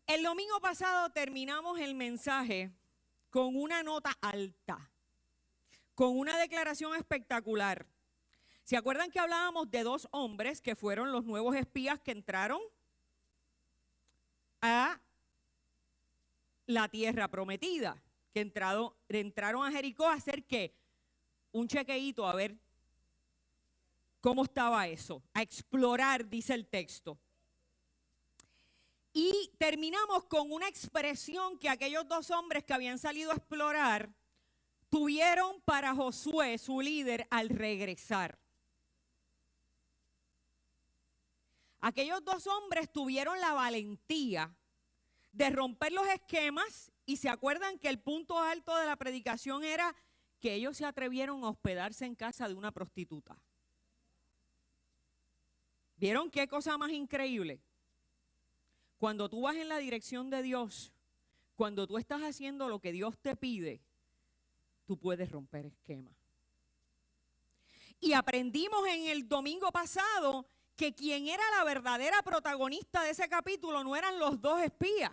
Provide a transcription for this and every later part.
El domingo pasado terminamos el mensaje con una nota alta, con una declaración espectacular. ¿Se acuerdan que hablábamos de dos hombres que fueron los nuevos espías que entraron a la tierra prometida? Que entraron a Jericó a hacer ¿qué? Un chequeíto a ver cómo estaba eso, a explorar, dice el texto. Y terminamos con una expresión que aquellos dos hombres que habían salido a explorar tuvieron para Josué, su líder, al regresar. Aquellos dos hombres tuvieron la valentía de romper los esquemas y se acuerdan que el punto alto de la predicación era que ellos se atrevieron a hospedarse en casa de una prostituta. ¿Vieron qué cosa más increíble? Cuando tú vas en la dirección de Dios, cuando tú estás haciendo lo que Dios te pide, tú puedes romper esquemas. Y aprendimos en el domingo pasado que quien era la verdadera protagonista de ese capítulo no eran los dos espías,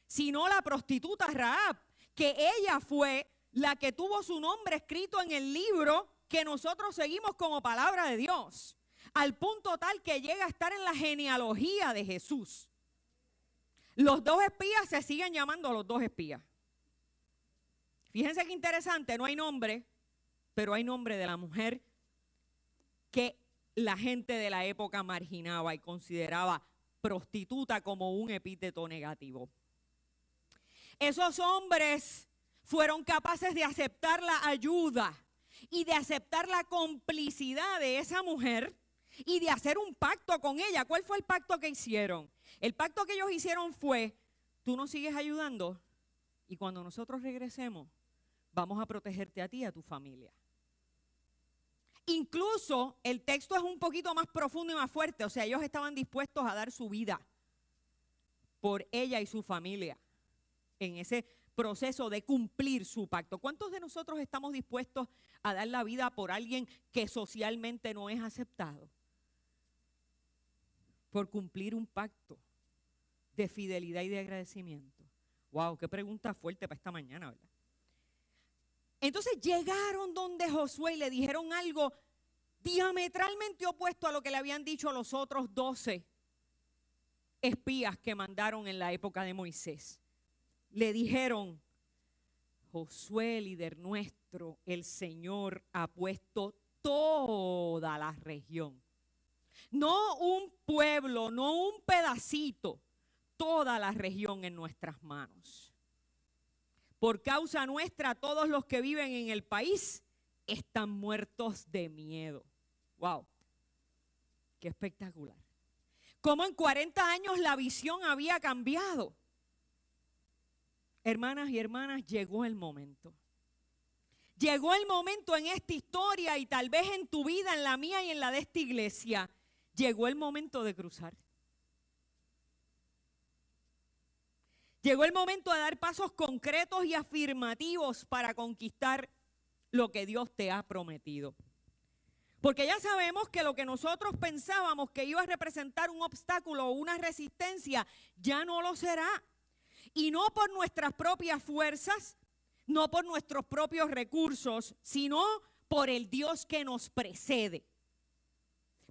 sino la prostituta Rahab, que ella fue la que tuvo su nombre escrito en el libro que nosotros seguimos como palabra de Dios, al punto tal que llega a estar en la genealogía de Jesús. Los dos espías se siguen llamando los dos espías. Fíjense qué interesante, no hay nombre, pero hay nombre de la mujer que la gente de la época marginaba y consideraba prostituta como un epíteto negativo. Esos hombres fueron capaces de aceptar la ayuda y de aceptar la complicidad de esa mujer y de hacer un pacto con ella. ¿Cuál fue el pacto que hicieron? El pacto que ellos hicieron fue: tú nos sigues ayudando y cuando nosotros regresemos vamos a protegerte a ti y a tu familia. Incluso el texto es un poquito más profundo y más fuerte, o sea, ellos estaban dispuestos a dar su vida por ella y su familia en ese proceso de cumplir su pacto. ¿Cuántos de nosotros estamos dispuestos a dar la vida por alguien que socialmente no es aceptado? Por cumplir un pacto de fidelidad y de agradecimiento. Wow, qué pregunta fuerte para esta mañana, ¿verdad? Entonces llegaron donde Josué y le dijeron algo diametralmente opuesto a lo que le habían dicho a los otros 12 espías que mandaron en la época de Moisés. Le dijeron: Josué, líder nuestro, el Señor ha puesto toda la región. No un pueblo, no un pedacito, toda la región en nuestras manos. Por causa nuestra, todos los que viven en el país están muertos de miedo. ¡Wow! ¡Qué espectacular! Como en 40 años la visión había cambiado. Hermanas y hermanas, llegó el momento. Llegó el momento en esta historia y tal vez en tu vida, en la mía y en la de esta iglesia. Llegó el momento de cruzar. Llegó el momento de dar pasos concretos y afirmativos para conquistar lo que Dios te ha prometido. Porque ya sabemos que lo que nosotros pensábamos que iba a representar un obstáculo o una resistencia, ya no lo será. Y no por nuestras propias fuerzas, no por nuestros propios recursos, sino por el Dios que nos precede.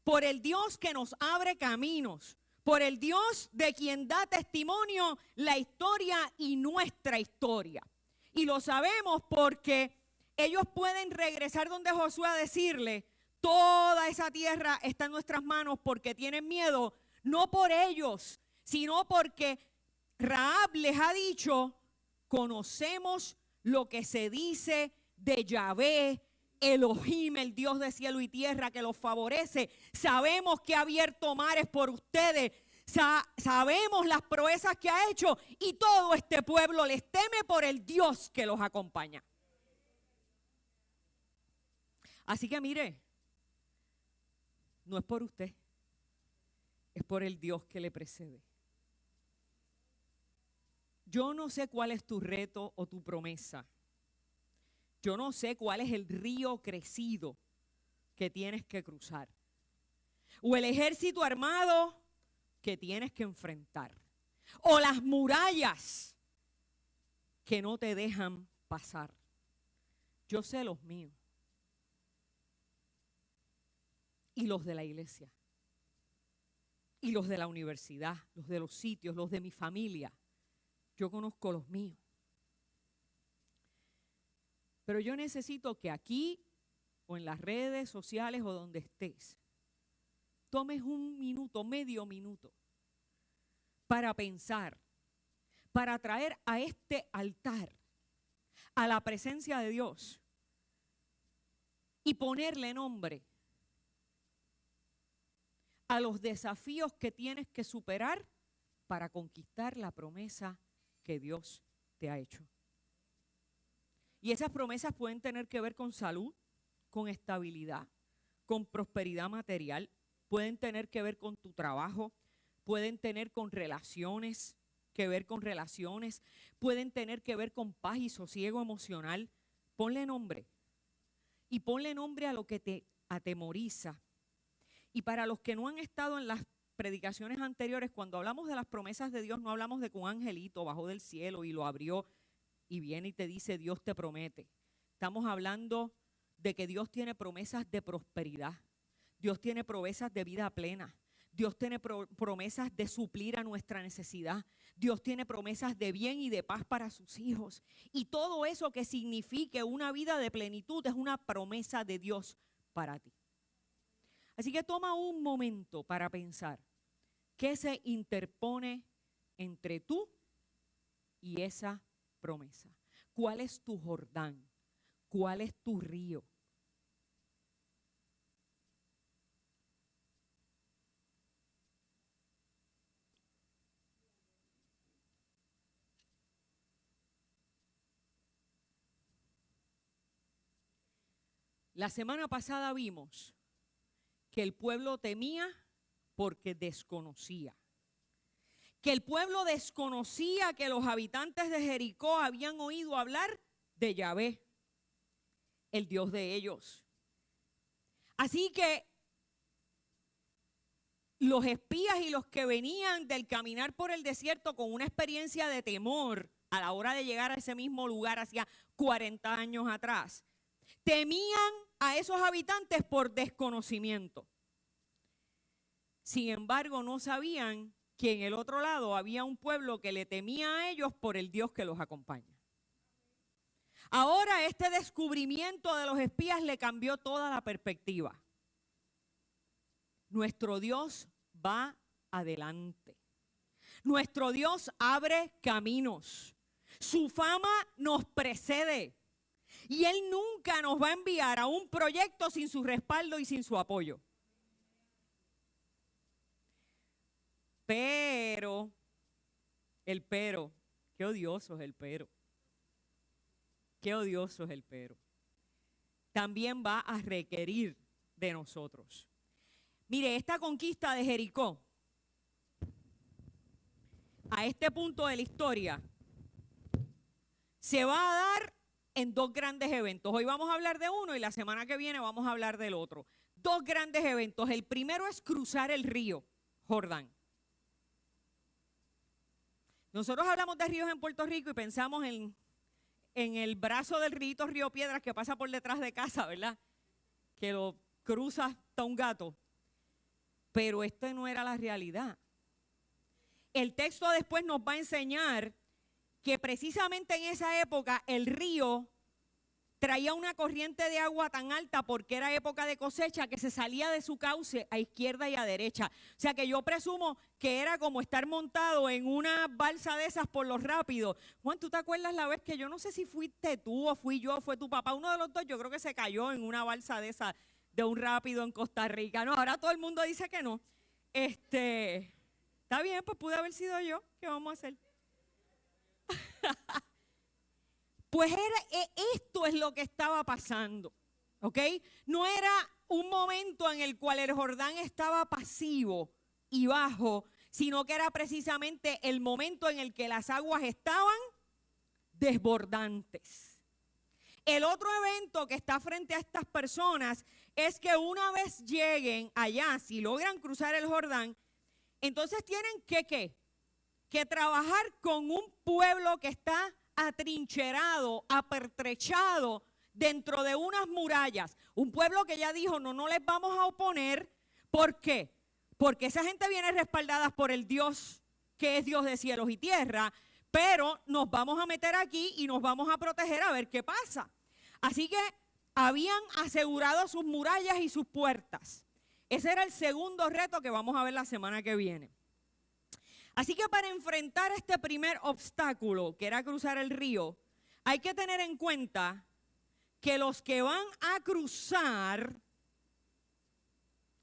Por el Dios que nos abre caminos. Por el Dios de quien da testimonio la historia y nuestra historia. Y lo sabemos porque ellos pueden regresar donde Josué a decirle: toda esa tierra está en nuestras manos, porque tienen miedo, no por ellos, sino porque Rahab les ha dicho: conocemos lo que se dice de Yahvé, Elohim, el Dios de cielo y tierra que los favorece. Sabemos que ha abierto mares por ustedes. Sabemos las proezas que ha hecho y todo este pueblo les teme por el Dios que los acompaña. Así que mire, no es por usted, es por el Dios que le precede. Yo no sé cuál es tu reto o tu promesa. Yo no sé cuál es el río crecido que tienes que cruzar. O el ejército armado que tienes que enfrentar. o las murallas que no te dejan pasar. Yo sé los míos y los de la iglesia y los de la universidad, los de los sitios, los de mi familia. Yo conozco los míos. Pero yo necesito que aquí o en las redes sociales o donde estés, tomes un minuto, medio minuto, para pensar, para traer a este altar, a la presencia de Dios y ponerle nombre a los desafíos que tienes que superar para conquistar la promesa que Dios te ha hecho. Y esas promesas pueden tener que ver con salud, con estabilidad, con prosperidad material, pueden tener que ver con tu trabajo, pueden tener que ver con relaciones, pueden tener que ver con paz y sosiego emocional. Ponle nombre. Y ponle nombre a lo que te atemoriza. Y para los que no han estado en las predicaciones anteriores, cuando hablamos de las promesas de Dios, no hablamos de que un angelito bajó del cielo y lo abrió y viene y te dice, Dios te promete. Estamos hablando de que Dios tiene promesas de prosperidad. Dios tiene promesas de vida plena. Dios tiene promesas de suplir a nuestra necesidad. Dios tiene promesas de bien y de paz para sus hijos. Y todo eso que signifique una vida de plenitud es una promesa de Dios para ti. Así que toma un momento para pensar qué se interpone entre tú y esa promesa. ¿Cuál es tu Jordán? ¿Cuál es tu río? La semana pasada vimos que el pueblo temía porque desconocía. Que el pueblo desconocía que los habitantes de Jericó habían oído hablar de Yahvé, el Dios de ellos. Así que los espías y los que venían del caminar por el desierto con una experiencia de temor a la hora de llegar a ese mismo lugar hacía 40 años atrás, temían a esos habitantes por desconocimiento. Sin embargo, no sabían que en el otro lado había un pueblo que le temía a ellos por el Dios que los acompaña. Ahora este descubrimiento de los espías le cambió toda la perspectiva. Nuestro Dios va adelante. Nuestro Dios abre caminos. Su fama nos precede. Y Él nunca nos va a enviar a un proyecto sin su respaldo y sin su apoyo. Pero, qué odioso es el pero. Qué odioso es el pero. También va a requerir de nosotros. Mire, esta conquista de Jericó, a este punto de la historia, se va a dar en dos grandes eventos. Hoy vamos a hablar de uno y la semana que viene vamos a hablar del otro. Dos grandes eventos. El primero es cruzar el río Jordán. Nosotros hablamos de ríos en Puerto Rico y pensamos en el brazo del río Piedras que pasa por detrás de casa, ¿verdad? Que lo cruza hasta un gato. Pero esto no era la realidad. El texto después nos va a enseñar que precisamente en esa época el río traía una corriente de agua tan alta porque era época de cosecha que se salía de su cauce a izquierda y a derecha. O sea que yo presumo que era como estar montado en una balsa de esas por los rápidos. Juan, ¿tú te acuerdas la vez que yo no sé si fuiste tú o fui yo o fue tu papá? Uno de los dos yo creo que se cayó en una balsa de esas de un rápido en Costa Rica. No, ahora todo el mundo dice que no. Está bien, pues pude haber sido yo. ¿Qué vamos a hacer? Pues esto es lo que estaba pasando, ¿ok? No era un momento en el cual el Jordán estaba pasivo y bajo, sino que era precisamente el momento en el que las aguas estaban desbordantes. El otro evento que está frente a estas personas es que una vez lleguen allá, si logran cruzar el Jordán, entonces tienen que, ¿qué? que trabajar con un pueblo que está atrincherado, apertrechado dentro de unas murallas. Un pueblo que ya dijo, no les vamos a oponer. ¿Por qué? Porque esa gente viene respaldada por el Dios que es Dios de cielos y tierra, pero nos vamos a meter aquí y nos vamos a proteger a ver qué pasa. Así que habían asegurado sus murallas y sus puertas. Ese era el segundo reto que vamos a ver la semana que viene. Así que para enfrentar este primer obstáculo, que era cruzar el río, hay que tener en cuenta que los que van a cruzar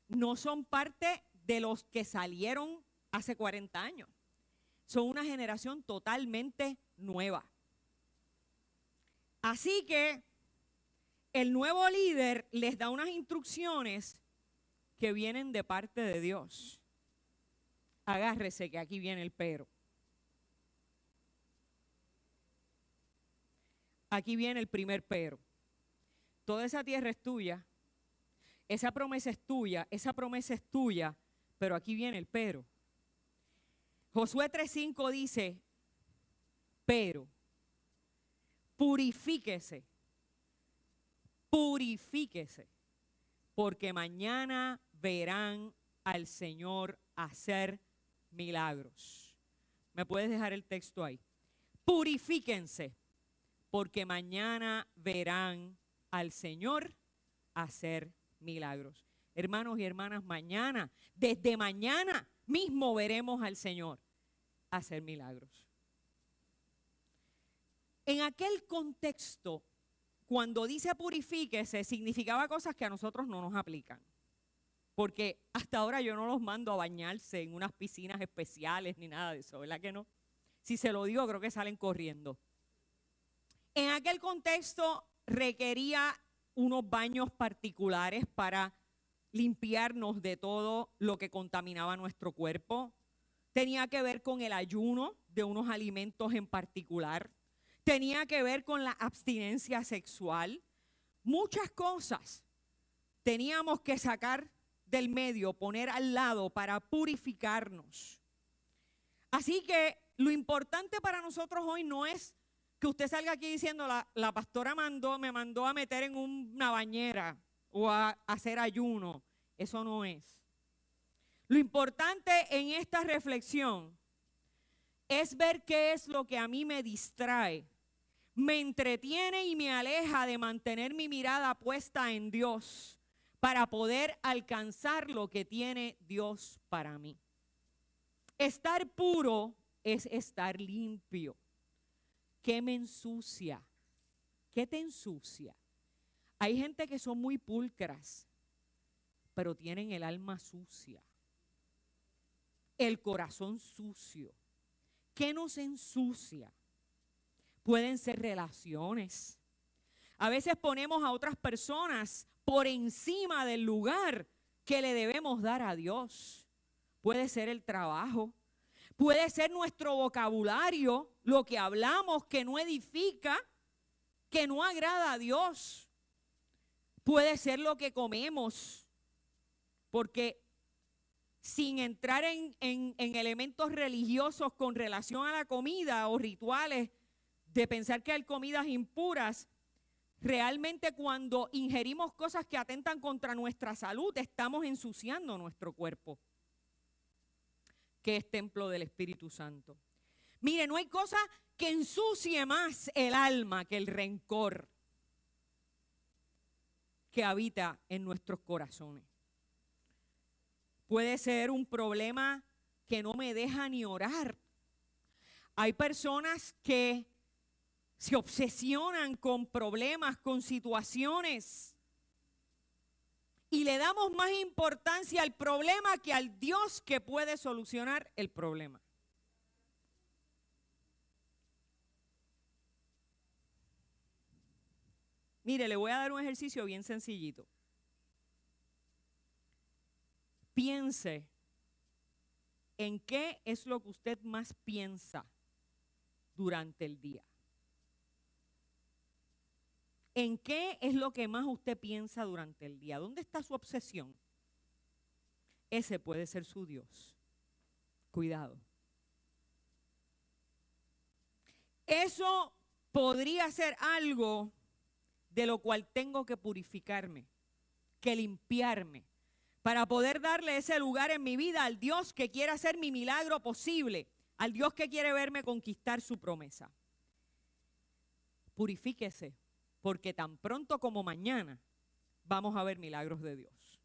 no son parte de los que salieron hace 40 años. Son una generación totalmente nueva. Así que el nuevo líder les da unas instrucciones que vienen de parte de Dios. Agárrese que aquí viene el pero. Aquí viene el primer pero. Toda esa tierra es tuya, esa promesa es tuya, pero aquí viene el pero. Josué 3:5 dice, pero purifíquese, porque mañana verán al Señor hacer milagros. ¿Me puedes dejar el texto ahí? Purifíquense, porque mañana verán al Señor hacer milagros. Hermanos y hermanas, mañana, desde mañana mismo veremos al Señor hacer milagros. En aquel contexto, cuando dice purifíquese, significaba cosas que a nosotros no nos aplican. Porque hasta ahora yo no los mando a bañarse en unas piscinas especiales ni nada de eso, ¿verdad que no? Si se lo digo, creo que salen corriendo. En aquel contexto requería unos baños particulares para limpiarnos de todo lo que contaminaba nuestro cuerpo. Tenía que ver con el ayuno de unos alimentos en particular. Tenía que ver con la abstinencia sexual. Muchas cosas teníamos que sacar del medio, poner al lado para purificarnos. Así que lo importante para nosotros hoy no es que usted salga aquí diciendo la pastora me mandó a meter en una bañera o a hacer ayuno. Eso no es. Lo importante en esta reflexión es ver qué es lo que a mí me distrae, me entretiene y me aleja de mantener mi mirada puesta en Dios para poder alcanzar lo que tiene Dios para mí. Estar puro es estar limpio. ¿Qué me ensucia? ¿Qué te ensucia? Hay gente que son muy pulcras, pero tienen el alma sucia, el corazón sucio. ¿Qué nos ensucia? Pueden ser relaciones. A veces ponemos a otras personas por encima del lugar que le debemos dar a Dios. Puede ser el trabajo. Puede ser nuestro vocabulario, lo que hablamos que no edifica, que no agrada a Dios. Puede ser lo que comemos, porque sin entrar en elementos religiosos con relación a la comida o rituales de pensar que hay comidas impuras, realmente cuando ingerimos cosas que atentan contra nuestra salud, estamos ensuciando nuestro cuerpo, que es templo del Espíritu Santo. Mire, no hay cosa que ensucie más el alma que el rencor que habita en nuestros corazones. Puede ser un problema que no me deja ni orar. Hay personas que se obsesionan con problemas, con situaciones, y le damos más importancia al problema que al Dios que puede solucionar el problema. Mire, le voy a dar un ejercicio bien sencillito. Piense en qué es lo que usted más piensa durante el día. ¿En qué es lo que más usted piensa durante el día? ¿Dónde está su obsesión? Ese puede ser su Dios. Cuidado. Eso podría ser algo de lo cual tengo que purificarme, que limpiarme, para poder darle ese lugar en mi vida al Dios que quiere hacer mi milagro posible, al Dios que quiere verme conquistar su promesa. Purifíquese, porque tan pronto como mañana vamos a ver milagros de Dios.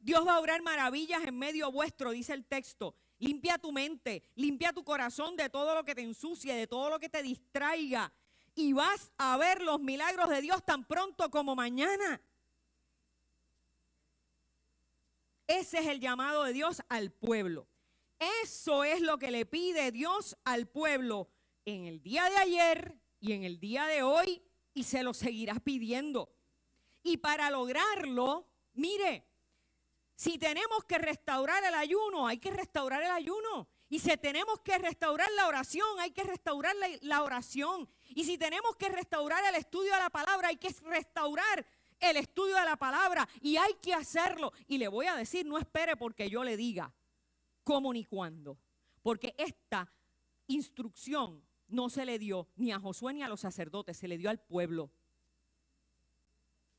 Dios va a obrar maravillas en medio vuestro, dice el texto. Limpia tu mente, limpia tu corazón de todo lo que te ensucie, de todo lo que te distraiga. Y vas a ver los milagros de Dios tan pronto como mañana. Ese es el llamado de Dios al pueblo. Eso es lo que le pide Dios al pueblo en el día de ayer y en el día de hoy, y se lo seguirá pidiendo. Y para lograrlo, mire, si tenemos que restaurar el ayuno, hay que restaurar el ayuno. Y si tenemos que restaurar la oración, hay que restaurar la oración. Y si tenemos que restaurar el estudio de la palabra, hay que restaurar el estudio de la palabra. Y hay que hacerlo. Y le voy a decir, no espere porque yo le diga cómo ni cuándo. Porque esta instrucción no se le dio ni a Josué ni a los sacerdotes, se le dio al pueblo.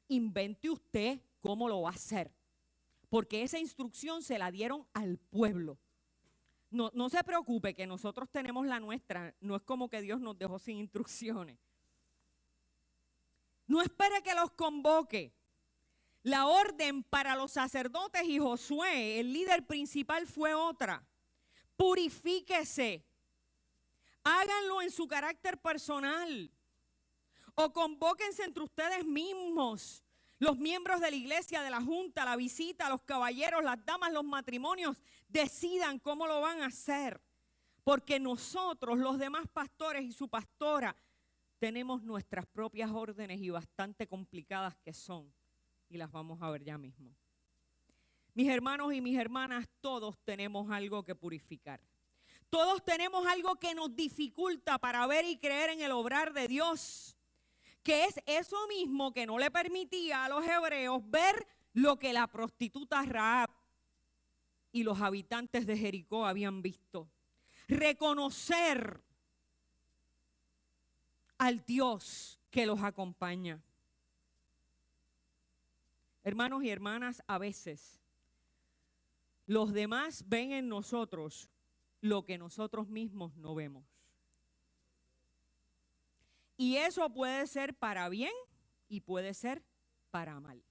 Invente usted cómo lo va a hacer. Porque esa instrucción se la dieron al pueblo. No se preocupe que nosotros tenemos la nuestra. No es como que Dios nos dejó sin instrucciones. No espere que los convoque. La orden para los sacerdotes y Josué, el líder principal, fue otra. Purifíquese. Háganlo en su carácter personal. O convóquense entre ustedes mismos. Los miembros de la iglesia, de la junta, la visita, los caballeros, las damas, los matrimonios, decidan cómo lo van a hacer. Porque nosotros, los demás pastores y su pastora, tenemos nuestras propias órdenes y bastante complicadas que son. Y las vamos a ver ya mismo. Mis hermanos y mis hermanas, todos tenemos algo que purificar. Todos tenemos algo que nos dificulta para ver y creer en el obrar de Dios. Que es eso mismo que no le permitía a los hebreos ver lo que la prostituta Rahab y los habitantes de Jericó habían visto. Reconocer al Dios que los acompaña. Hermanos y hermanas, a veces los demás ven en nosotros lo que nosotros mismos no vemos. Y eso puede ser para bien y puede ser para mal.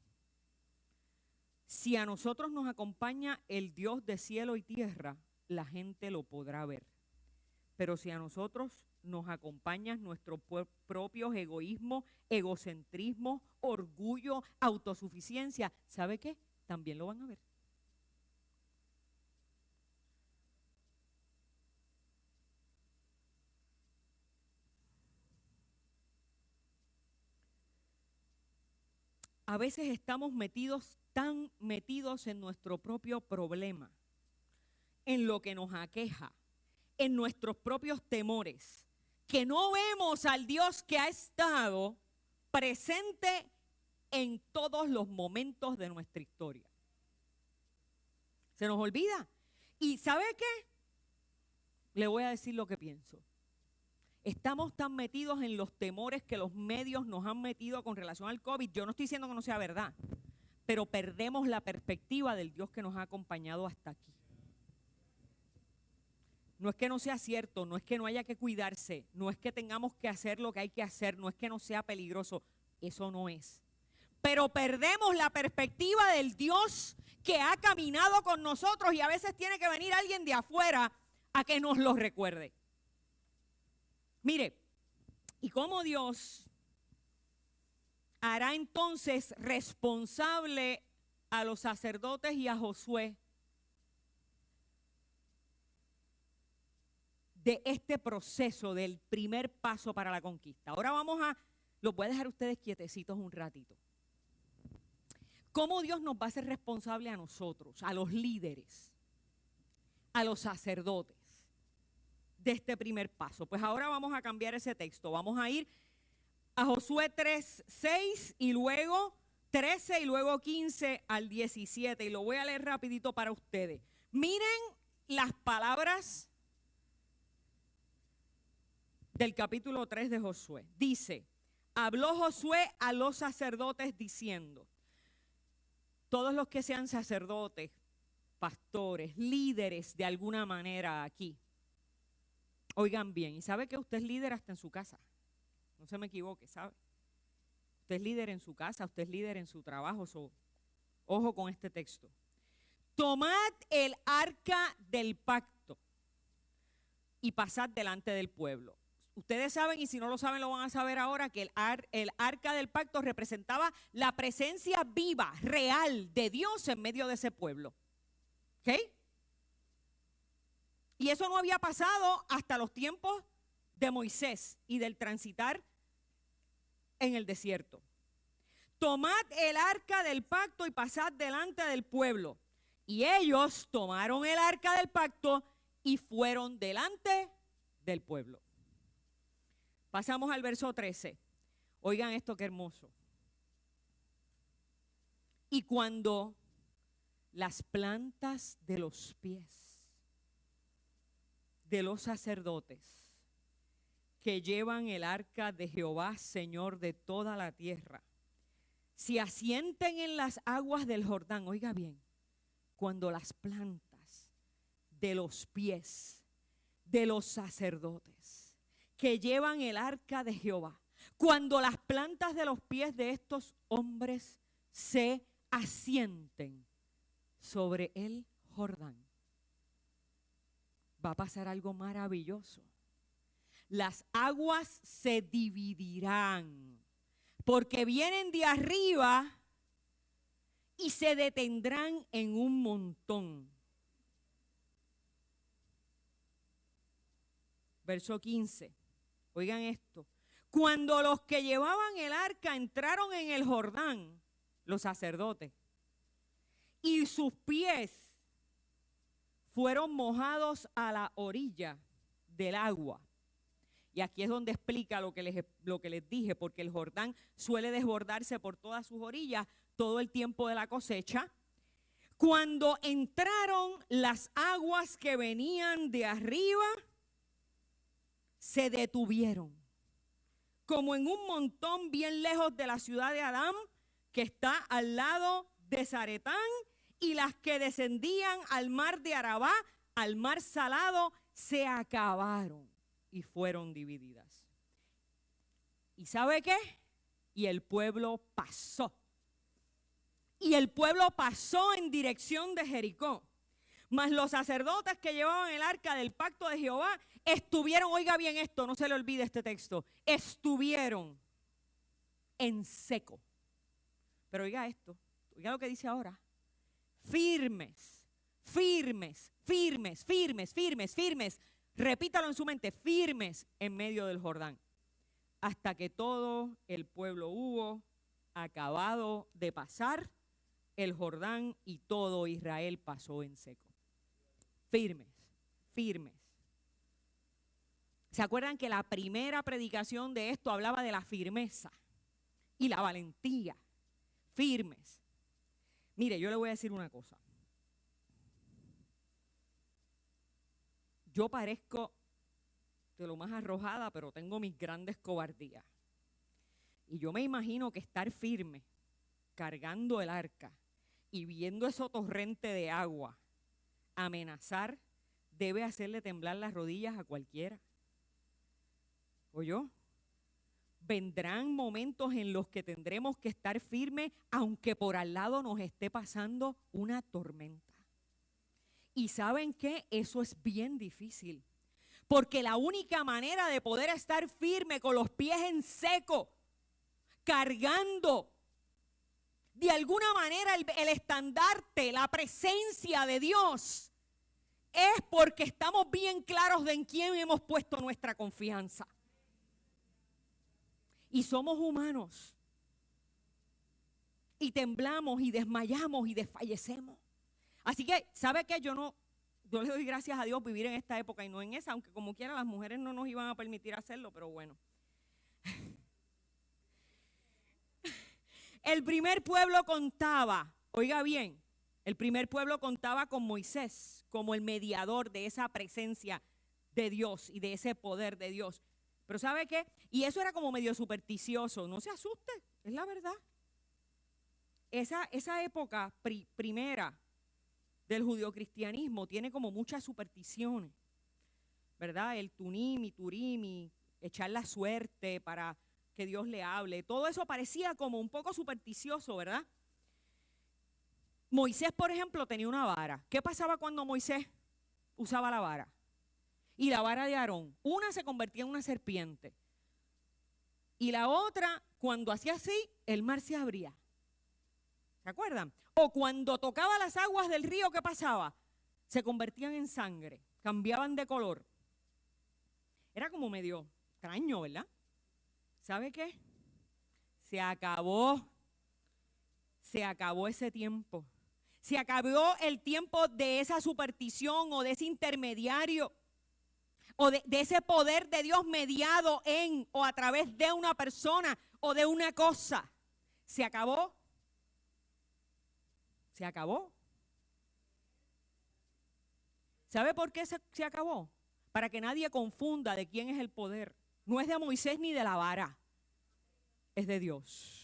Si a nosotros nos acompaña el Dios de cielo y tierra, la gente lo podrá ver. Pero si a nosotros nos acompaña nuestro propio egoísmo, egocentrismo, orgullo, autosuficiencia, ¿sabe qué? También lo van a ver. A veces estamos tan metidos en nuestro propio problema, en lo que nos aqueja, en nuestros propios temores, que no vemos al Dios que ha estado presente en todos los momentos de nuestra historia. Se nos olvida. ¿Y sabe qué? Le voy a decir lo que pienso. Estamos tan metidos en los temores que los medios nos han metido con relación al COVID. Yo no estoy diciendo que no sea verdad, pero perdemos la perspectiva del Dios que nos ha acompañado hasta aquí. No es que no sea cierto, no es que no haya que cuidarse, no es que tengamos que hacer lo que hay que hacer, no es que no sea peligroso, eso no es. Pero perdemos la perspectiva del Dios que ha caminado con nosotros y a veces tiene que venir alguien de afuera a que nos lo recuerde. Mire, ¿y cómo Dios hará entonces responsable a los sacerdotes y a Josué de este proceso del primer paso para la conquista? Ahora los voy a dejar ustedes quietecitos un ratito. ¿Cómo Dios nos va a hacer responsable a nosotros, a los líderes, a los sacerdotes, de este primer paso? Pues ahora vamos a cambiar ese texto. Vamos a ir a Josué 3:6 y luego 13 y luego 15 al 17. Y lo voy a leer rapidito para ustedes. Miren las palabras del capítulo 3 de Josué. Dice, habló Josué a los sacerdotes diciendo, todos los que sean sacerdotes, pastores, líderes de alguna manera aquí, oigan bien, y sabe que usted es líder hasta en su casa, no se me equivoque, ¿sabe? Usted es líder en su casa, usted es líder en su trabajo, ojo con este texto. Tomad el arca del pacto y pasad delante del pueblo. Ustedes saben, y si no lo saben lo van a saber ahora, que el arca del pacto representaba la presencia viva, real de Dios en medio de ese pueblo. ¿Ok? Y eso no había pasado hasta los tiempos de Moisés y del transitar en el desierto. Tomad el arca del pacto y pasad delante del pueblo. Y ellos tomaron el arca del pacto y fueron delante del pueblo. Pasamos al verso 13. Oigan esto, qué hermoso. Y cuando las plantas de los pies de los sacerdotes que llevan el arca de Jehová, Señor de toda la tierra, se asienten en las aguas del Jordán, oiga bien, cuando las plantas de los pies de los sacerdotes que llevan el arca de Jehová, cuando las plantas de los pies de estos hombres se asienten sobre el Jordán, va a pasar algo maravilloso. Las aguas se dividirán porque vienen de arriba y se detendrán en un montón. Verso 15. Oigan esto. Cuando los que llevaban el arca entraron en el Jordán, los sacerdotes, y sus pies fueron mojados a la orilla del agua. Y aquí es donde explica lo que les dije, porque el Jordán suele desbordarse por todas sus orillas todo el tiempo de la cosecha. Cuando entraron las aguas que venían de arriba, se detuvieron, como en un montón bien lejos de la ciudad de Adán, que está al lado de Zaretán, y las que descendían al mar de Arabá, al mar salado, se acabaron y fueron divididas. ¿Y sabe qué? Y el pueblo pasó. Y el pueblo pasó en dirección de Jericó. Mas los sacerdotes que llevaban el arca del pacto de Jehová estuvieron, oiga bien esto, no se le olvide este texto, estuvieron en seco. Pero oiga esto, oiga lo que dice ahora. Firmes, firmes, firmes, firmes, firmes, firmes. Repítalo en su mente, firmes en medio del Jordán. Hasta que todo el pueblo hubo acabado de pasar el Jordán y todo Israel pasó en seco. Firmes, firmes. ¿Se acuerdan que la primera predicación de esto hablaba de la firmeza y la valentía? Firmes. Mire, yo le voy a decir una cosa. Yo parezco de lo más arrojada, pero tengo mis grandes cobardías. Y yo me imagino que estar firme, cargando el arca y viendo ese torrente de agua amenazar, debe hacerle temblar las rodillas a cualquiera. ¿Oyó? Vendrán momentos en los que tendremos que estar firmes, aunque por al lado nos esté pasando una tormenta. Y ¿saben qué? Eso es bien difícil. Porque la única manera de poder estar firme con los pies en seco, cargando de alguna manera el estandarte, la presencia de Dios, es porque estamos bien claros de en quién hemos puesto nuestra confianza. Y somos humanos. Y temblamos y desmayamos y desfallecemos. Así que, ¿sabe qué? Yo le doy gracias a Dios vivir en esta época y no en esa, aunque como quiera las mujeres no nos iban a permitir hacerlo, pero bueno. El primer pueblo contaba, oiga bien, el primer pueblo contaba con Moisés como el mediador de esa presencia de Dios y de ese poder de Dios. Pero ¿sabe qué? Y eso era como medio supersticioso. No se asuste, es la verdad. Esa época primera del judeocristianismo tiene como muchas supersticiones, ¿verdad? El tunimi, turimi, echar la suerte para que Dios le hable. Todo eso parecía como un poco supersticioso, ¿verdad? Moisés, por ejemplo, tenía una vara. ¿Qué pasaba cuando Moisés usaba la vara? Y la vara de Aarón, una se convertía en una serpiente. Y la otra, cuando hacía así, el mar se abría. ¿Se acuerdan? O cuando tocaba las aguas del río, ¿qué pasaba? Se convertían en sangre, cambiaban de color. Era como medio extraño, ¿verdad? ¿Sabe qué? Se acabó ese tiempo. Se acabó el tiempo de esa superstición o de ese intermediario o de ese poder de Dios mediado en o a través de una persona o de una cosa. Se acabó. Se acabó. ¿Sabe por qué se acabó? Para que nadie confunda de quién es el poder. No es de Moisés ni de la vara. Es de Dios.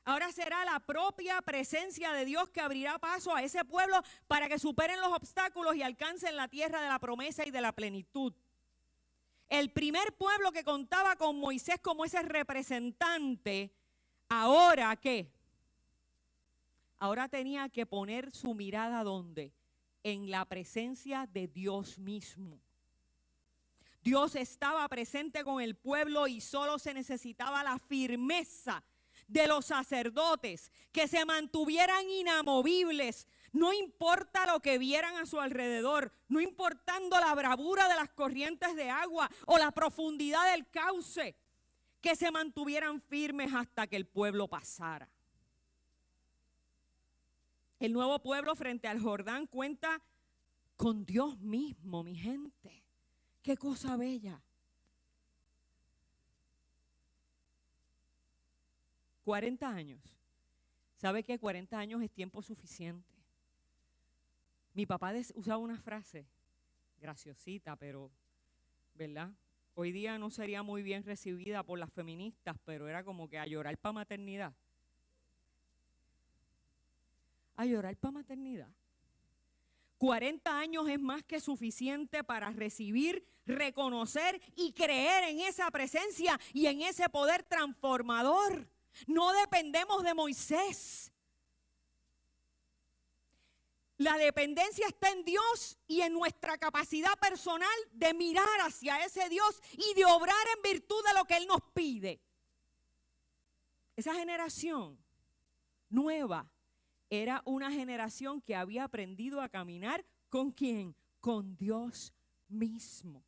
Ahora será la propia presencia de Dios que abrirá paso a ese pueblo para que superen los obstáculos y alcancen la tierra de la promesa y de la plenitud. El primer pueblo que contaba con Moisés como ese representante, ahora ¿qué? Ahora tenía que poner su mirada ¿dónde? En la presencia de Dios mismo. Dios estaba presente con el pueblo y solo se necesitaba la firmeza de los sacerdotes, que se mantuvieran inamovibles, no importa lo que vieran a su alrededor, no importando la bravura de las corrientes de agua o la profundidad del cauce, que se mantuvieran firmes hasta que el pueblo pasara. El nuevo pueblo frente al Jordán cuenta con Dios mismo, mi gente. Qué cosa bella. 40 años. ¿Sabe que 40 años es tiempo suficiente? Mi papá usaba una frase graciosita, pero, ¿verdad? Hoy día no sería muy bien recibida por las feministas, pero era como que a llorar para maternidad. A llorar para maternidad. 40 años es más que suficiente para recibir, reconocer y creer en esa presencia y en ese poder transformador. No dependemos de Moisés. La dependencia está en Dios y en nuestra capacidad personal de mirar hacia ese Dios y de obrar en virtud de lo que Él nos pide. Esa generación nueva era una generación que había aprendido a caminar ¿con quién? Con Dios mismo.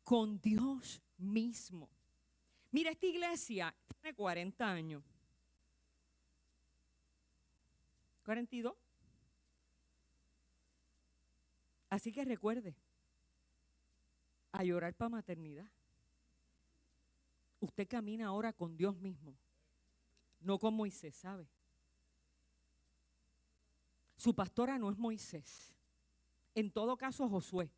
Con Dios mismo. Mira, esta iglesia tiene 40 años. 42. Así que recuerde, a llorar para maternidad. Usted camina ahora con Dios mismo, no con Moisés, ¿sabe? Su pastora no es Moisés. En todo caso, Josué.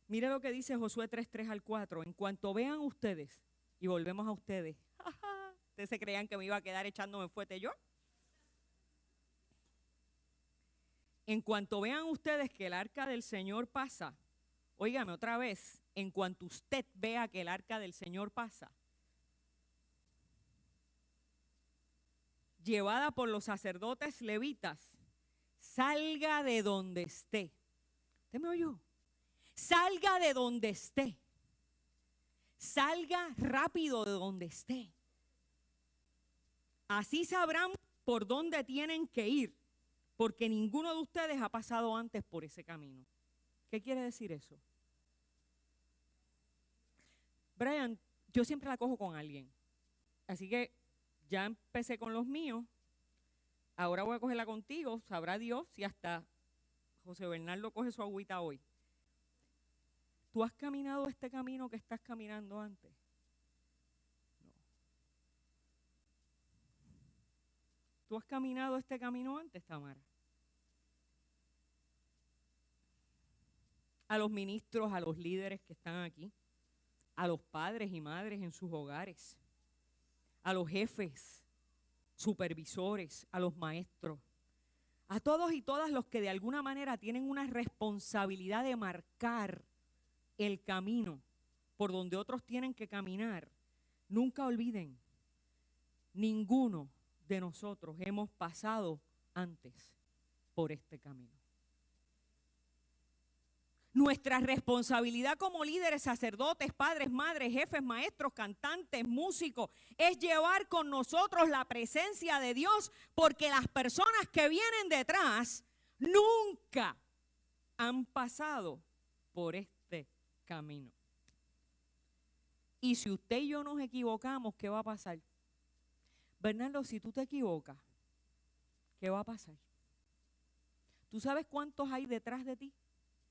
Mire lo que dice Josué 3:3 al 4. En cuanto vean ustedes, y volvemos a ustedes. ¿Ustedes se creían que me iba a quedar echándome fuerte yo? En cuanto vean ustedes que el arca del Señor pasa, óigame otra vez, en cuanto usted vea que el arca del Señor pasa, llevada por los sacerdotes levitas, salga de donde esté. ¿Usted me oyó? Salga de donde esté. Salga rápido de donde esté. Así sabrán por dónde tienen que ir, porque ninguno de ustedes ha pasado antes por ese camino. ¿Qué quiere decir eso? Brian, yo siempre la cojo con alguien. Así que ya empecé con los míos. Ahora voy a cogerla contigo. Sabrá Dios si hasta José Bernardo coge su agüita hoy. ¿Tú has caminado este camino que estás caminando antes? No. ¿Tú has caminado este camino antes, Tamara? a los ministros, a los líderes que están aquí, a los padres y madres en sus hogares, a los jefes, supervisores, a los maestros, a todos y todas los que de alguna manera tienen una responsabilidad de marcar el camino por donde otros tienen que caminar. Nunca olviden, ninguno de nosotros hemos pasado antes por este camino. Nuestra responsabilidad como líderes, sacerdotes, padres, madres, jefes, maestros, cantantes, músicos, es llevar con nosotros la presencia de Dios, porque las personas que vienen detrás nunca han pasado por este camino. Y si usted y yo nos equivocamos, ¿qué va a pasar? Bernardo, si tú te equivocas, ¿qué va a pasar? ¿Tú sabes cuántos hay detrás de ti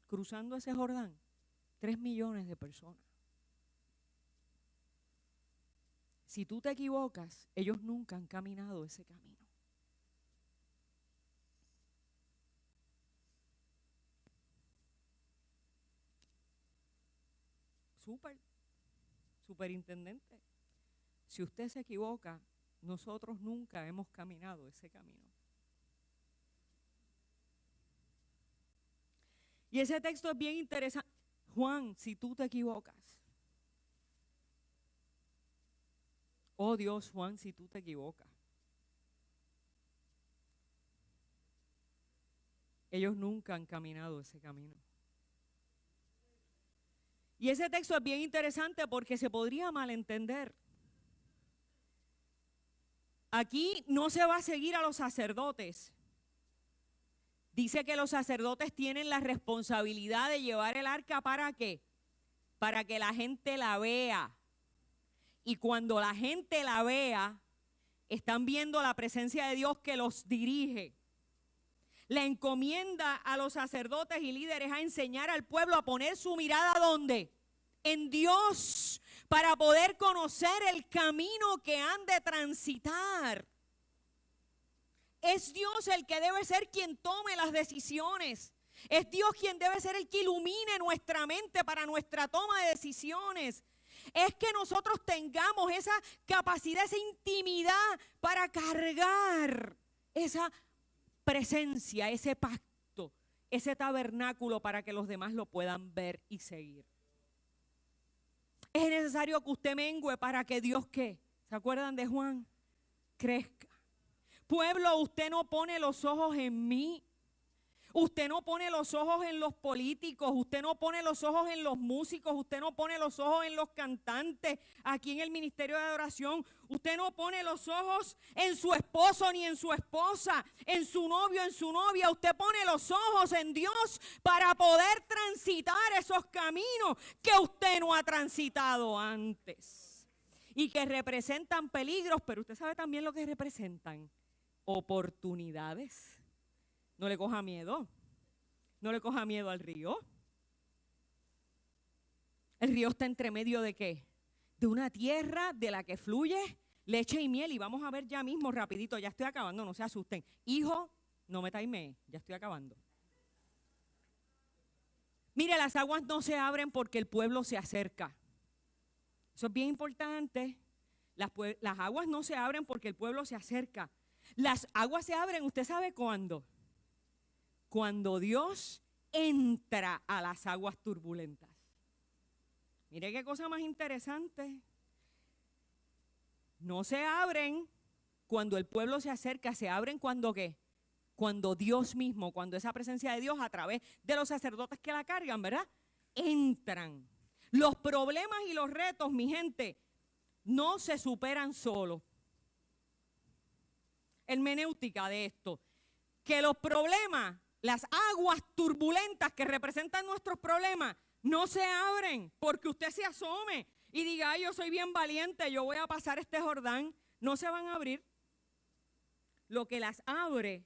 cruzando ese Jordán? 3 millones de personas. Si tú te equivocas, ellos nunca han caminado ese camino. Superintendente, si usted se equivoca, nosotros nunca hemos caminado ese camino. Y ese texto es bien interesante. Juan, si tú te equivocas. Oh Dios, Juan, si tú te equivocas. Ellos nunca han caminado ese camino. Y ese texto es bien interesante porque se podría malentender. Aquí no se va a seguir a los sacerdotes. Dice que los sacerdotes tienen la responsabilidad de llevar el arca, ¿para qué? Para que la gente la vea. Y cuando la gente la vea, están viendo la presencia de Dios que los dirige. La encomienda a los sacerdotes y líderes a enseñar al pueblo a poner su mirada ¿dónde? En Dios, para poder conocer el camino que han de transitar. Es Dios el que debe ser quien tome las decisiones. Es Dios quien debe ser el que ilumine nuestra mente para nuestra toma de decisiones. Es que nosotros tengamos esa capacidad, esa intimidad para cargar esa presencia, ese pacto, ese tabernáculo para que los demás lo puedan ver y seguir. Es necesario que usted mengüe para que Dios, ¿qué? ¿Se acuerdan de Juan? Crezca. Pueblo, usted no pone los ojos en mí. Usted no pone los ojos en los políticos, usted no pone los ojos en los músicos, usted no pone los ojos en los cantantes aquí en el ministerio de adoración. Usted no pone los ojos en su esposo ni en su esposa, en su novio, en su novia. Usted pone los ojos en Dios para poder transitar esos caminos que usted no ha transitado antes y que representan peligros, pero usted sabe también lo que representan: oportunidades. No le coja miedo. No le coja miedo al río. El río está entre medio de ¿qué? De una tierra de la que fluye leche y miel. Y vamos a ver ya mismo, rapidito, ya estoy acabando, no se asusten. Hijo, no me taimee, ya estoy acabando. Mire, las aguas no se abren porque el pueblo se acerca. Eso es bien importante. Las aguas no se abren porque el pueblo se acerca. Las aguas se abren, ¿usted sabe cuándo? Cuando Dios entra a las aguas turbulentas. Mire qué cosa más interesante. No se abren cuando el pueblo se acerca, se abren cuando ¿qué? Cuando Dios mismo, cuando esa presencia de Dios a través de los sacerdotes que la cargan, ¿verdad? Entran. Los problemas y los retos, mi gente, no se superan solos. Hermenéutica de esto, que los problemas, las aguas turbulentas que representan nuestros problemas, no se abren porque usted se asome y diga: ay, yo soy bien valiente, yo voy a pasar este Jordán. No se van a abrir. Lo que las abre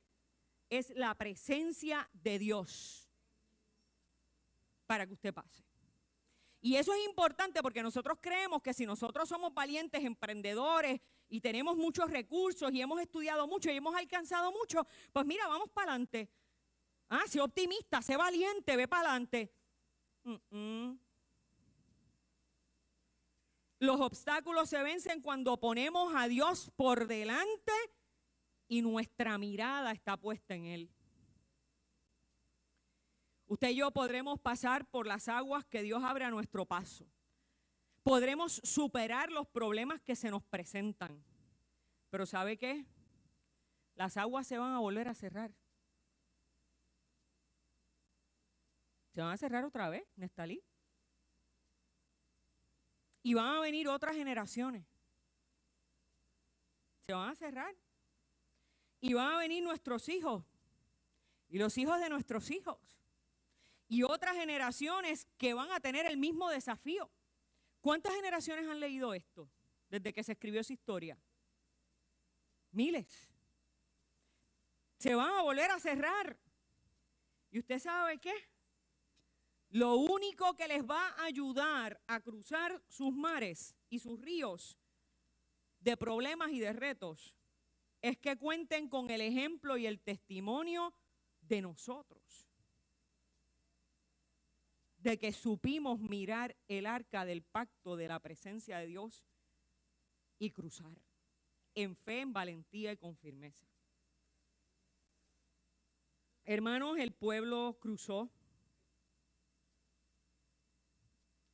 es la presencia de Dios para que usted pase. Y eso es importante porque nosotros creemos que si nosotros somos valientes, emprendedores y tenemos muchos recursos y hemos estudiado mucho y hemos alcanzado mucho, pues mira, vamos para adelante. Sé optimista, sé valiente, ve para adelante. Los obstáculos se vencen cuando ponemos a Dios por delante y nuestra mirada está puesta en Él. Usted y yo podremos pasar por las aguas que Dios abre a nuestro paso. Podremos superar los problemas que se nos presentan. Pero ¿sabe qué? Las aguas se van a volver a cerrar. Se van a cerrar otra vez, Nestalí. Y van a venir otras generaciones. Se van a cerrar. Y van a venir nuestros hijos. Y los hijos de nuestros hijos. Y otras generaciones que van a tener el mismo desafío. ¿Cuántas generaciones han leído esto desde que se escribió esa historia? Miles. Se van a volver a cerrar. ¿Y usted sabe qué? Lo único que les va a ayudar a cruzar sus mares y sus ríos de problemas y de retos es que cuenten con el ejemplo y el testimonio de nosotros. De que supimos mirar el arca del pacto de la presencia de Dios y cruzar en fe, en valentía y con firmeza. Hermanos, el pueblo cruzó.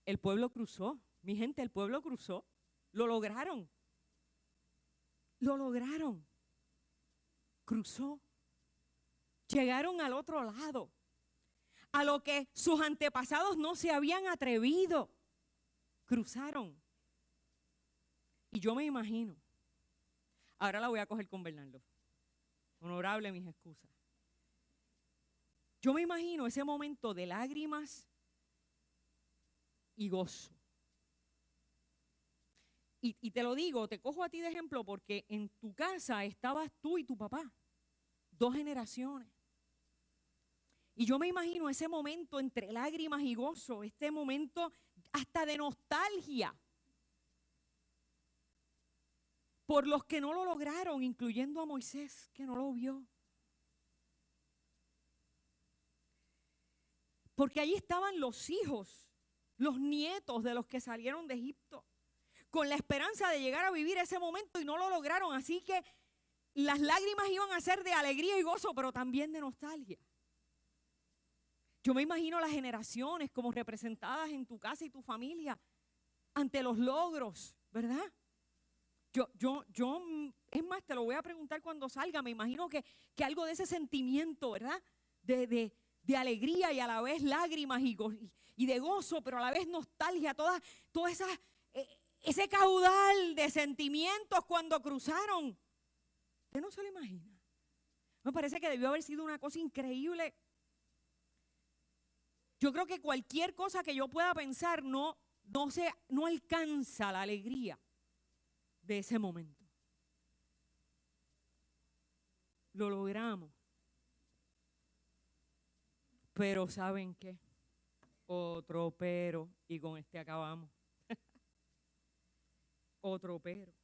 El pueblo cruzó. Mi gente, el pueblo cruzó. Lo lograron. Lo lograron. Cruzó. Llegaron al otro lado. A lo que sus antepasados no se habían atrevido. Cruzaron. Y yo me imagino, ahora la voy a coger con Bernardo. Honorable mis excusas. Yo me imagino ese momento de lágrimas y gozo. Y te lo digo, te cojo a ti de ejemplo porque en tu casa estabas tú y tu papá. 2 generaciones. Y yo me imagino ese momento entre lágrimas y gozo, este momento hasta de nostalgia por los que no lo lograron, incluyendo a Moisés, que no lo vio. Porque allí estaban los hijos, los nietos de los que salieron de Egipto, con la esperanza de llegar a vivir ese momento y no lo lograron. Así que las lágrimas iban a ser de alegría y gozo, pero también de nostalgia. Yo me imagino las generaciones como representadas en tu casa y tu familia ante los logros, ¿verdad? Es más, te lo voy a preguntar cuando salga. Me imagino que algo de ese sentimiento, ¿verdad? De alegría y a la vez lágrimas y de gozo, pero a la vez nostalgia, toda ese caudal de sentimientos cuando cruzaron. ¿Usted no se lo imagina? Me parece que debió haber sido una cosa increíble. Yo creo que cualquier cosa que yo pueda pensar no alcanza la alegría de ese momento. Lo logramos. Pero ¿saben qué? Otro pero, y con este acabamos. Otro pero.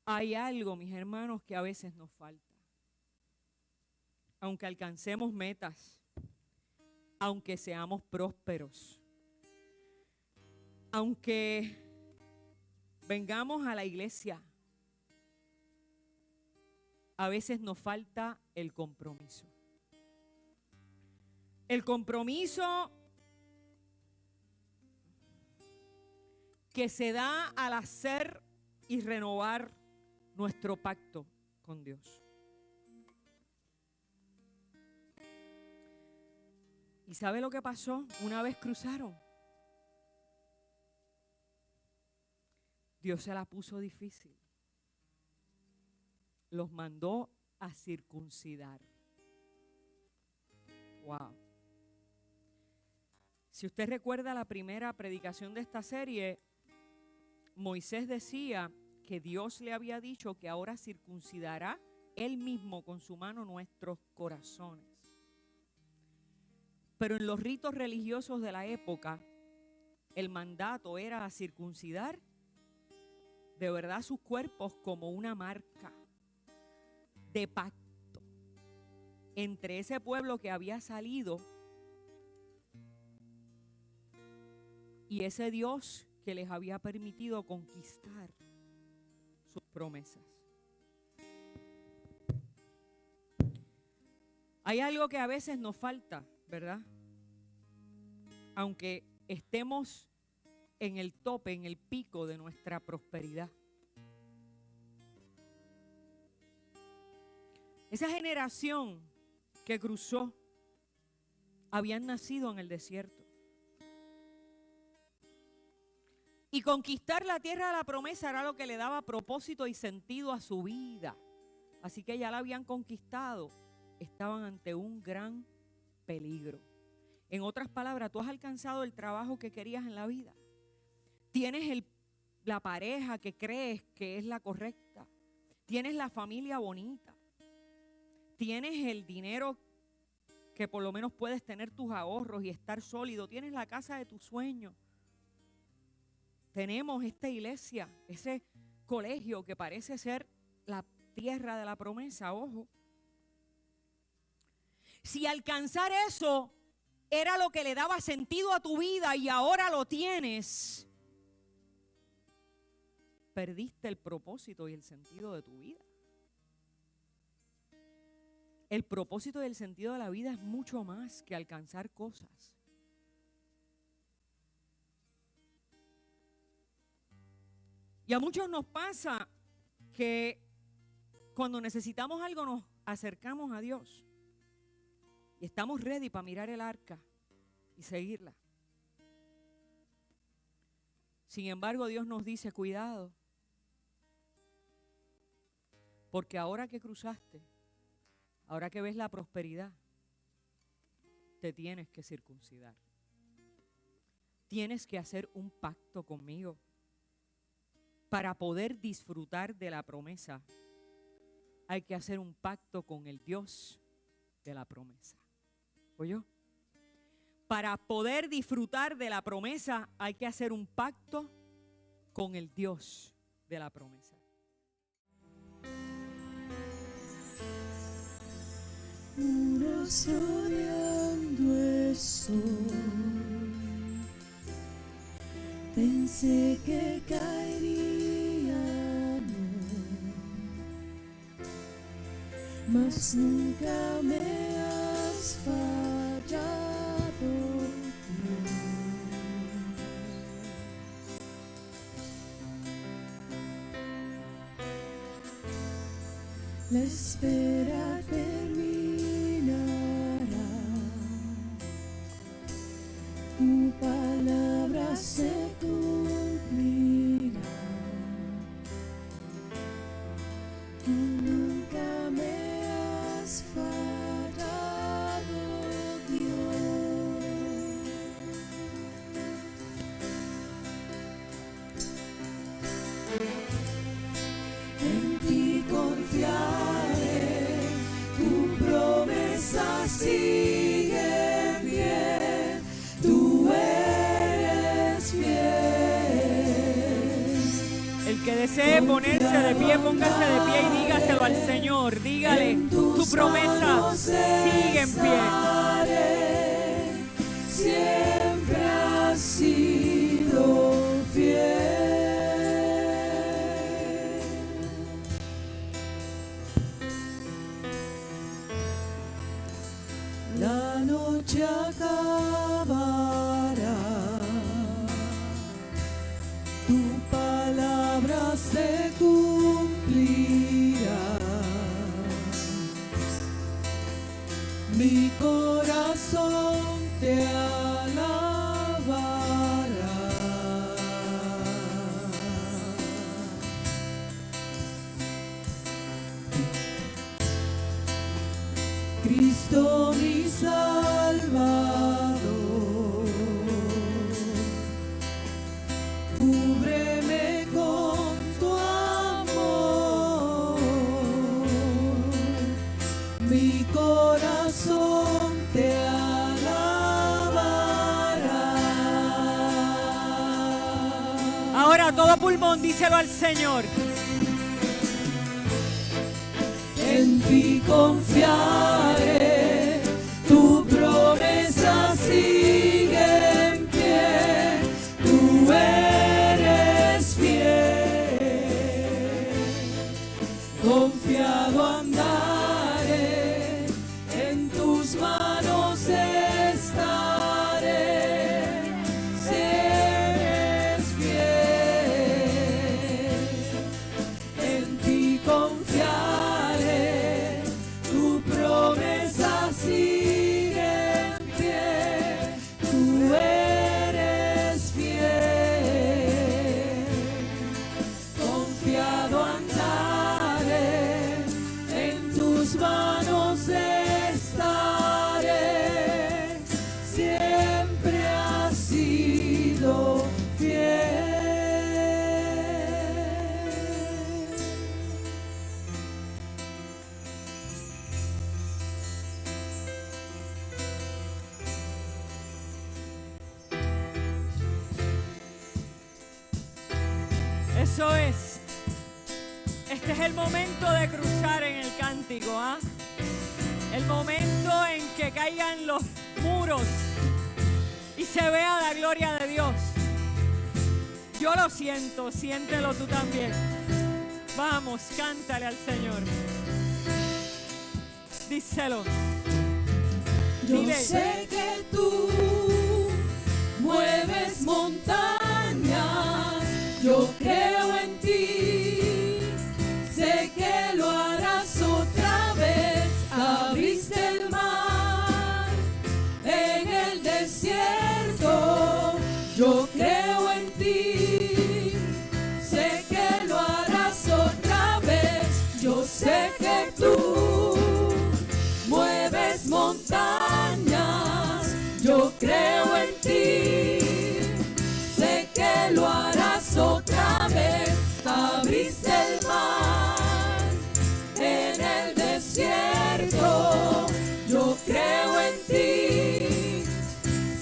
Hay algo, mis hermanos, que a veces nos falta. Aunque alcancemos metas, aunque seamos prósperos, aunque vengamos a la iglesia, a veces nos falta el compromiso. El compromiso que se da al hacer y renovar nuestro pacto con Dios. ¿Y sabe lo que pasó? Una vez cruzaron, Dios se la puso difícil. Los mandó a circuncidar. Wow. Si usted recuerda la primera predicación de esta serie, Moisés decía que Dios le había dicho que ahora circuncidará él mismo con su mano nuestros corazones. Pero en los ritos religiosos de la época, el mandato era circuncidar de verdad sus cuerpos como una marca de pacto entre ese pueblo que había salido y ese Dios que les había permitido conquistar sus promesas. Hay algo que a veces nos falta, ¿verdad? Aunque estemos en el tope, en el pico de nuestra prosperidad. Esa generación que cruzó habían nacido en el desierto. Y conquistar la tierra de la promesa era lo que le daba propósito y sentido a su vida. Así que ya la habían conquistado. Estaban ante un gran peligro. En otras palabras, tú has alcanzado el trabajo que querías en la vida. Tienes la pareja que crees que es la correcta. Tienes la familia bonita. Tienes el dinero que por lo menos puedes tener tus ahorros y estar sólido. Tienes la casa de tus sueños. Tenemos esta iglesia, ese colegio que parece ser la tierra de la promesa, ojo. Si alcanzar eso era lo que le daba sentido a tu vida y ahora lo tienes, perdiste el propósito y el sentido de tu vida. El propósito y el sentido de la vida es mucho más que alcanzar cosas. Y a muchos nos pasa que cuando necesitamos algo nos acercamos a Dios. Y estamos ready para mirar el arca y seguirla. Sin embargo, Dios nos dice, cuidado. Porque ahora que cruzaste, ahora que ves la prosperidad, te tienes que circuncidar. Tienes que hacer un pacto conmigo. Para poder disfrutar de la promesa, hay que hacer un pacto con el Dios de la promesa. ¿Oyó? Para poder disfrutar de la promesa hay que hacer un pacto con el Dios de la promesa. Rodeando el sol, pensé que caería, mas nunca me has fallado. La espera terminará, tu palabra se cumplirá. Tú nunca me has fallado, Dios. En ti confiaré, tu promesa sigue bien, tú eres fiel. El que desee ponerse de pie, póngase de pie y dígaselo al Señor. Dígale, tu promesa sigue en pie. Siempre has sido fiel. La noche acabará, tu palabra se cumplirá. Mi corazón te alabará. Cristo mi Salvador, cúbreme con tu amor. Mi corazón te alabará. Ahora a todo pulmón, díselo al Señor. En ti confiaré, tu promesa sigue en pie, tú confiado andaré, en tus manos estaré, si eres fiel, en ti confiaré, tu promesa sigue en pie, tú eres fiel, confiado andaré, en tus manos estaré, siempre has sido fiel. Eso es. Este es el momento de cruzar en el cántico, ¿ah? El momento en que caigan los muros y se vea la gloria de Dios. Yo lo siento, siéntelo tú también. Vamos, cántale al Señor. Díselo. Yo Dile. sé que tú mueves montañas, yo creo en ti, sé que lo harás otra vez, abriste el mar en el desierto, yo creo en ti, sé que lo harás otra vez, yo sé que tú mueves montañas, yo creo en ti, sé que lo harás otra vez, abriste el mar en el desierto, yo creo en ti,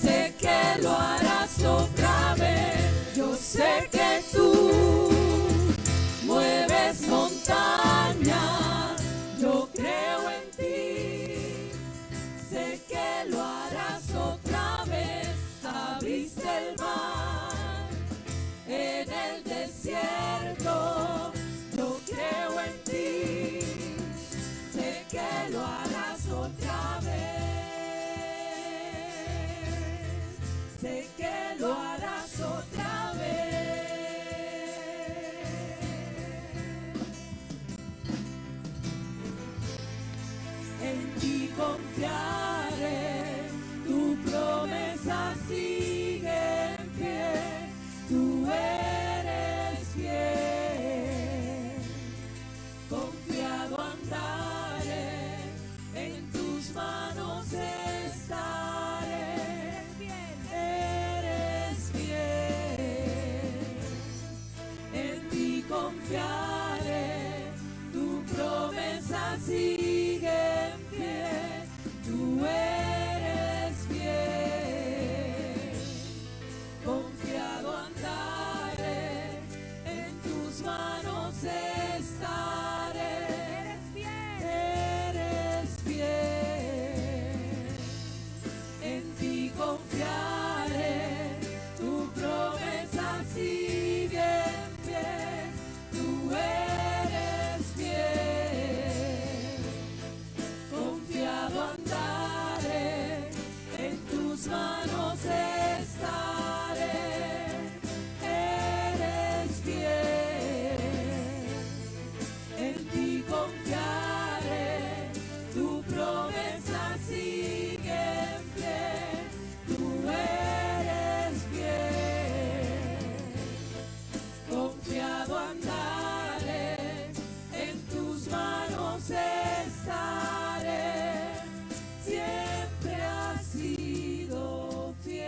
sé que lo harás otra vez, yo sé que tú mueves montañas, yo creo en ti, sé que lo harás otra vez, abriste el mar en el desierto, yo creo en ti, sé que lo harás otra vez, sé que lo harás otra vez. En ti confiaré, tu promesa sigue en pie, tú eres fiel, confiado andaré, en tus manos estaré, eres fiel, en ti confiaré, tu promesa sigue en pie, tú eres fiel, confiado andaré, en tus manos estaré, eres fiel, en ti confiaré, tu promesa sigue en pie, tú eres fiel, confiado andaré, en tus manos estaré, eres fiel, en ti confiaré, tu promesa sigue en pie, tú eres fiel, confiado andaré, en tus manos estaré, siempre has sido fiel.